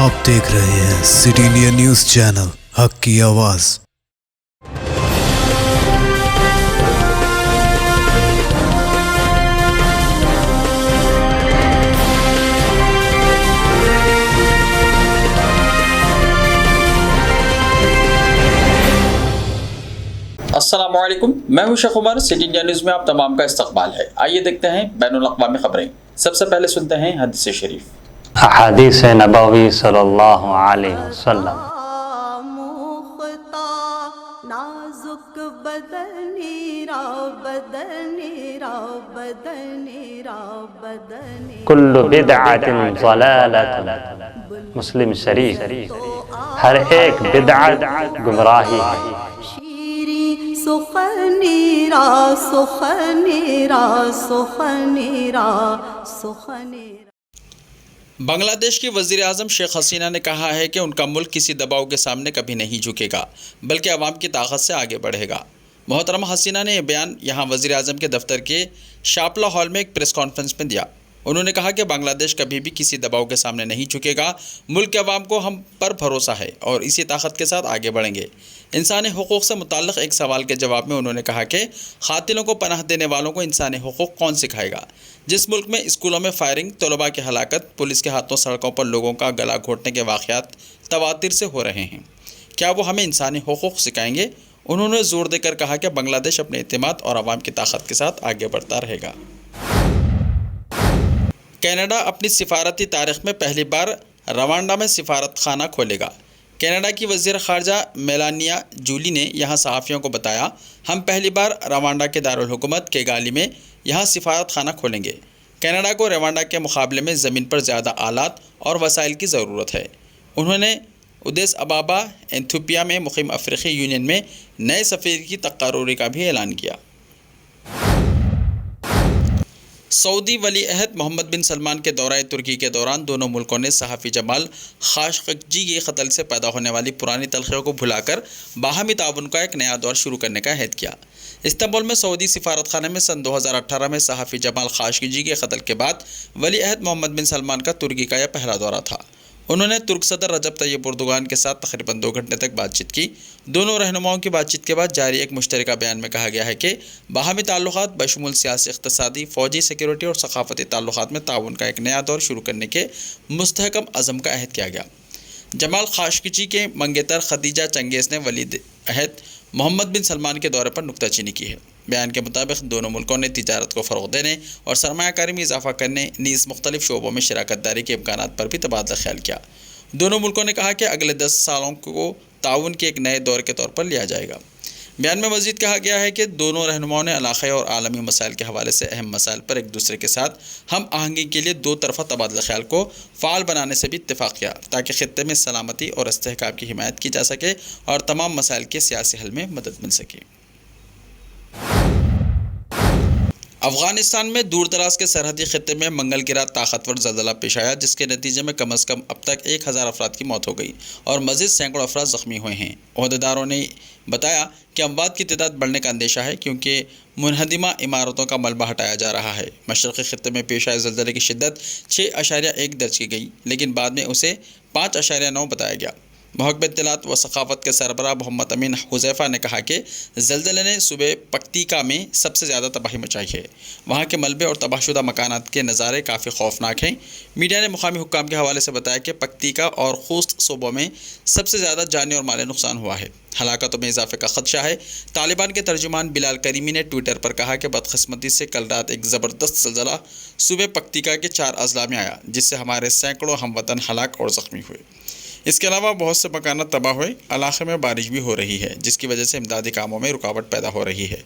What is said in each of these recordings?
आप देख रहे हैं सिटी इंडिया न्यूज़ चैनल हक की आवाज़। अस्सलामुअलैकुम, मैं हूं Sheikh Umar. City India news में आप तमाम का इस्तकबाल है। आइए देखते हैं बैनुल अक़वामी खबरें। सबसे पहले सुनते हैं हदीस शरीफ। अहादीस नबवी सल्लल्लाहु अलैहि वसल्लम। कुल्लु बिदअतिन ज़लालतुन। मुस्लिम शरीफ। हर एक बिदअत गुमराही है। सुखनीरा सुखनीरा सुखनीरा सुखनीरा। बांग्लादेश की वज़ीर आज़म शेख हसीना ने कहा है कि उनका मुल्क किसी दबाव के सामने कभी नहीं झुकेगा, बल्कि अवाम की ताकत से आगे बढ़ेगा। मोहतरमा हसीना ने यह बयान यहाँ वज़ीर आज़म के दफ्तर के शापला हॉल में एक प्रेस कॉन्फ्रेंस में दिया। उन्होंने कहा कि बांग्लादेश कभी भी किसी दबाव के सामने नहीं झुकेगा। मुल्क के अवाम को हम पर भरोसा है और इसी ताकत के साथ आगे बढ़ेंगे। इंसानी हुकूक़ से मुताल्लिक़ एक सवाल के जवाब में उन्होंने कहा कि क़ातिलों को पनाह देने वालों को इंसानी हुकूक़ कौन सिखाएगा। जिस मुल्क में स्कूलों में फायरिंग, तलबा की हलाकत, पुलिस के हाथों सड़कों पर लोगों का गला घोंटने के वाक़यात तवातिर से हो रहे हैं, क्या वो हमें इंसानी हुकूक़ सिखाएंगे? उन्होंने ज़ोर देकर कहा कि बांग्लादेश अपने एतमाद और अवाम की ताकत के साथ आगे बढ़ता रहेगा। कनाडा अपनी सिफारती तारीख़ में पहली बार रवांडा में सिफारत खाना खोलेगा। कनाडा की वज़ीर ख़ारजा मेलानिया जूली ने यहाँ सहाफ़ियों को बताया, हम पहली बार रवांडा के दारुल हुकूमत किगाली में यहाँ सिफारत खाना खोलेंगे। कनाडा को रवांडा के मुकाबले में ज़मीन पर ज़्यादा आलात और वसाइल की ज़रूरत है। उन्होंने उदेस अबाबा एथियोपिया में मुक़ीम अफ्रीकी यूनियन में नए सफ़ीर की तक़र्रुरी का भी ऐलान किया। सऊदी वली अहद मोहम्मद बिन सलमान के दौरे तुर्की के दौरान दोनों मुल्कों ने सहाफ़ी जमाल खाशोग्जी के क़त्ल से पैदा होने वाली पुरानी तलख़ियों को भुलाकर बाहमी ताउन का एक नया दौर शुरू करने का अहद किया। इस्तांबुल में सऊदी सिफारत खाने में सन 2018 में सहाफ़ी जमाल खाशोग्जी के क़त्ल के बाद वली अहद मोहम्मद बिन सलमान का तुर्की का यह पहला दौरा था। उन्होंने तुर्क सदर रजब तय्यब एर्दोगान के साथ तकरीबन 2 घंटे तक बातचीत की। दोनों रहनुमाओं की बातचीत के बाद जारी एक मुश्तरका बयान में कहा गया है कि बाहमी ताल्लुकात बशमूल सियासी, इक़्तिसादी, फ़ौजी, सिक्योरिटी और सक़ाफ़ती ताल्लुकात में ताउन का एक नया दौर शुरू करने के मुस्तहकम अज़म का अहद किया गया। जमाल खाशोग्जी के मंगेतर खदीजा चंगेज़ ने वली अहद मोहम्मद बिन सलमान के दौरे पर नुक्ताचीनी की है। बयान के मुताबिक दोनों मुल्कों ने तिजारत को फ़रोग़ देने और सरमायाकारी में इजाफ़ा करने नीज़ मुख्तलिफ़ शोबों में शराकत दारी के इम्कानात पर भी तबादला ख्याल किया। दोनों मुल्कों ने कहा कि अगले 10 सालों को ताउन के एक नए दौर के तौर पर लिया जाएगा। बयान में मज़ीद कहा गया है कि दोनों रहनुमाओं ने इलाक़ाई और आलमी मसाइल के हवाले से अहम मसाइल पर एक दूसरे के साथ हम आहंगी के लिए 2 तरफ़ा तबादला ख्याल को फ़ाल बनाने से भी इत्तेफ़ाक़ किया, ताकि ख़ित्ते में सलामती और इस्तेहकाम की हिमायत की जा सके और तमाम मसाइल के सियासी हल में मदद मिल सके। अफ़ग़ानिस्तान में दूर दराज के सरहदी ख़ित्ते में मंगल की रात ताकतवर ज़लज़ला पेश आया, जिसके नतीजे में कम अज़ कम अब तक 1000 अफराद की मौत हो गई और मज़ीद सैकड़ों अफराद ज़ख्मी हुए हैं। ओहदेदारों ने बताया कि अमवात की तादाद बढ़ने का अंदेशा है, क्योंकि मुनहदिमा इमारतों का मलबा हटाया जा रहा है। मशरक़ी ख़ित्ते में पेश आए ज़लज़ले की शिद्दत 6.1 दर्ज की गई, लेकिन बाद में उसे 5.9 बताया गया। महकमे इत्तलात व सक़ाफ़त के सरबराह मोहम्मद अमीन हुज़ैफ़ा ने कहा कि ज़लज़ले ने सुबह पक्तिका में सबसे ज़्यादा तबाही मचाई है। वहाँ के मलबे और तबाहशुदा मकानात के नज़ारे काफ़ी खौफनाक हैं। मीडिया ने मुकामी हुक्काम के हवाले से बताया कि पक्तिका और खुस्त सूबों में सबसे ज़्यादा जानी और माली नुकसान हुआ है। हलाकतों में इजाफे का ख़दशा है। तालिबान के तर्जुमान बिलाल करीमी ने ट्विटर पर कहा कि बदकिस्मती से कल रात एक ज़बरदस्त ज़लज़ला सुबह पक्तिका के 4 अज़ला में आया, जिससे हमारे सैकड़ों हमवतन हलाक और ज़ख्मी हुए। इसके अलावा बहुत से मकानात तबाह हुए। इलाक़े में बारिश भी हो रही है, जिसकी वजह से इमदादी कामों में रुकावट पैदा हो रही है।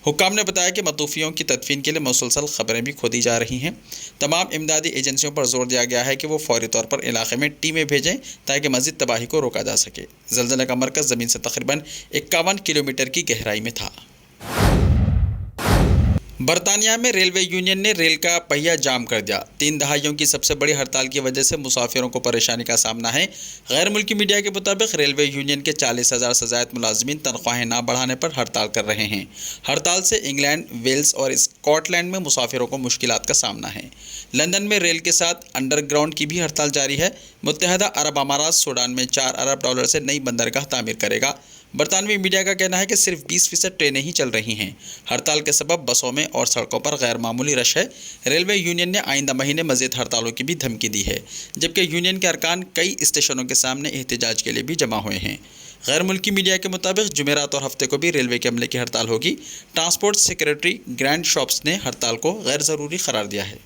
हुक्काम ने बताया कि मतूफ़ियों की तदफ़ीन के लिए मुसलसल ख़बरें भी खोदी जा रही हैं। तमाम इमदादी एजेंसियों पर जोर दिया गया है कि वो फ़ौरी तौर पर इलाक़े में टीमें भेजें, ताकि मज़ीद तबाही को रोका जा सके। ज़लज़ले का मरकज़ ज़मीन से तकरीबन 51 किलोमीटर की गहराई में था। برطانیہ میں ریلوے یونین نے ریل کا پہیہ جام کر دیا۔ 3 دہائیوں کی سب سے بڑی ہڑتال کی وجہ سے مسافروں کو پریشانی کا سامنا ہے۔ غیر ملکی میڈیا کے مطابق ریلوے یونین کے 40,000 سے زائد ملازمین تنخواہیں نہ بڑھانے پر ہڑتال کر رہے ہیں۔ ہڑتال سے انگلینڈ، ویلز اور اسکاٹ لینڈ میں مسافروں کو مشکلات کا سامنا ہے۔ لندن میں ریل کے ساتھ انڈر گراؤنڈ کی بھی ہڑتال جاری ہے۔ متحدہ عرب امارات سوڈان میں $4 ارب سے نئی بندرگاہ تعمیر کرے گا۔ برطانوی میڈیا کا کہنا ہے کہ صرف 20% ٹرینیں ہی چل رہی ہیں۔ ہڑتال کے سبب بسوں میں اور سڑکوں پر غیر معمولی رش ہے۔ ریلوے یونین نے آئندہ مہینے مزید ہڑتالوں کی بھی دھمکی دی ہے، جبکہ یونین کے ارکان کئی اسٹیشنوں کے سامنے احتجاج کے لیے بھی جمع ہوئے ہیں۔ غیر ملکی میڈیا کے مطابق جمعرات اور ہفتے کو بھی ریلوے کے عملے کی ہڑتال ہوگی۔ ٹرانسپورٹ سیکریٹری گرینڈ شاپس نے ہڑتال کو غیر ضروری قرار دیا ہے۔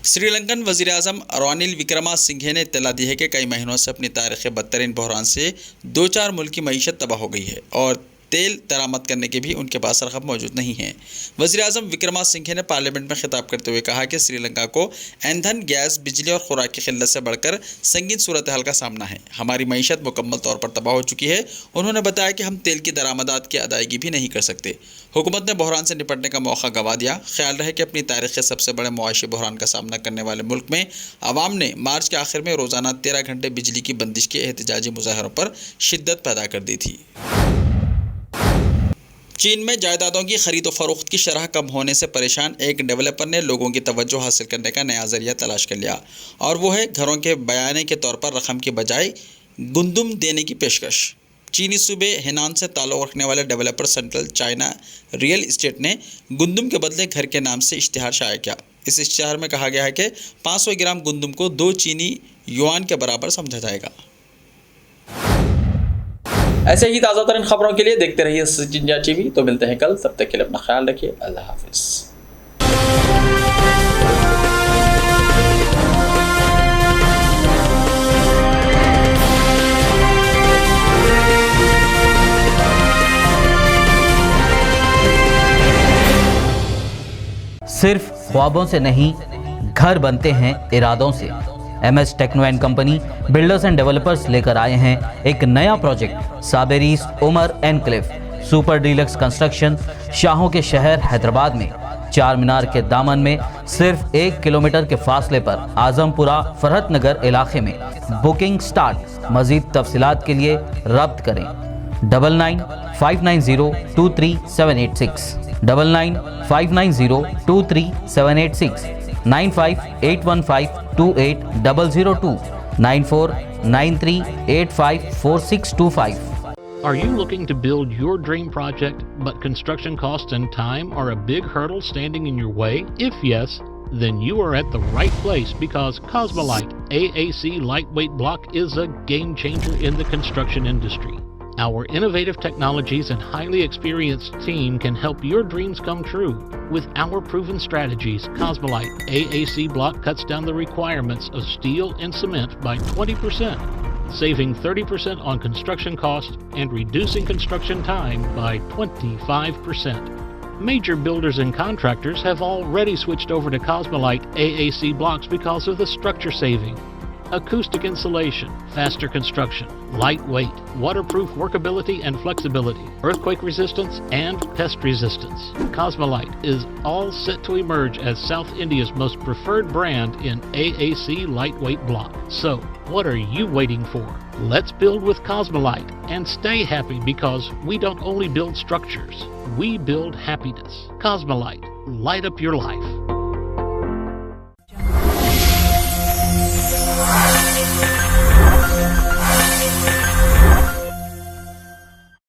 سری لنکن وزیر اعظم رانیل وکرما سنگھے نے اطلاع دی ہے کہ کئی مہینوں سے اپنی تاریخ بدترین بحران سے 2-4 ملک کی معیشت تباہ ہو گئی ہے اور تیل درآمد کرنے کے بھی ان کے پاس رقم موجود نہیں ہے۔ وزیر اعظم وکرما سنگھے نے پارلیمنٹ میں خطاب کرتے ہوئے کہا کہ سری لنکا کو ایندھن، گیس، بجلی اور خوراک کی قلت سے بڑھ کر سنگین صورتحال کا سامنا ہے۔ ہماری معیشت مکمل طور پر تباہ ہو چکی ہے۔ انہوں نے بتایا کہ ہم تیل کی درآمدات کی ادائیگی بھی نہیں کر سکتے۔ حکومت نے بحران سے نپٹنے کا موقع گنوا دیا۔ خیال رہے کہ اپنی تاریخ کے سب سے بڑے معاشی بحران کا سامنا کرنے والے ملک میں عوام نے مارچ کے آخر میں روزانہ 13 گھنٹے بجلی کی بندش کے احتجاجی مظاہروں پر شدت پیدا کر دی تھی۔ چین میں جائیدادوں کی خرید و فروخت کی شرح کم ہونے سے پریشان ایک ڈیولپر نے لوگوں کی توجہ حاصل کرنے کا نیا ذریعہ تلاش کر لیا، اور وہ ہے گھروں کے بیانے کے طور پر رقم کی بجائے گندم دینے کی پیشکش۔ چینی صوبے ہینان سے تعلق رکھنے والے developer central China real estate نے گندم کے بدلے گھر کے نام سے اشتہار شائع کیا۔ اس اشتہار میں کہا گیا ہے کہ 500 گرام گندم کو 2 چینی یوان کے برابر سمجھا جائے گا۔ ایسے ہی تازہ ترین خبروں کے لیے دیکھتے رہیے سچ انڈیا ٹی وی۔ تو ملتے ہیں کل، تب تک کے لیے اپنا خیال رکھیے۔ اللہ حافظ۔ صرف خوابوں سے نہیں، گھر بنتے ہیں ارادوں سے۔ M S techno and company builders and developers لے کر آئے ہیں ایک نیا project, Sabri's Umar enclave super deluxe construction, شاہوں کے شہر حیدرآباد میں، چار مینار کے دامن میں، صرف 1 کلومیٹر کے فاصلے پر اعظم پورہ فرحت نگر علاقے میں۔ Booking start. مزید تفصیلات کے لیے رابطہ کریں 9959023786 9959023786 9581528002 9493854625. Are you looking to build your dream project, but construction costs and time are a big hurdle standing in your way? If yes, then you are at the right place, because Cosmolite AAC lightweight block is a game changer in the construction industry. Our innovative technologies and highly experienced team can help your dreams come true. With our proven strategies, Cosmolite AAC block cuts down the requirements of steel and cement by 20%, saving 30% on construction costs and reducing construction time by 25%. Major builders and contractors have already switched over to Cosmolite AAC blocks because of the structure saving. Acoustic insulation, faster construction, lightweight, waterproof workability and flexibility, earthquake resistance, and pest resistance. Cosmolite is all set to emerge as South India's most preferred brand in AAC lightweight block. So, what are you waiting for? Let's build with Cosmolite and stay happy, because we don't only build structures, we build happiness. Cosmolite, light up your life.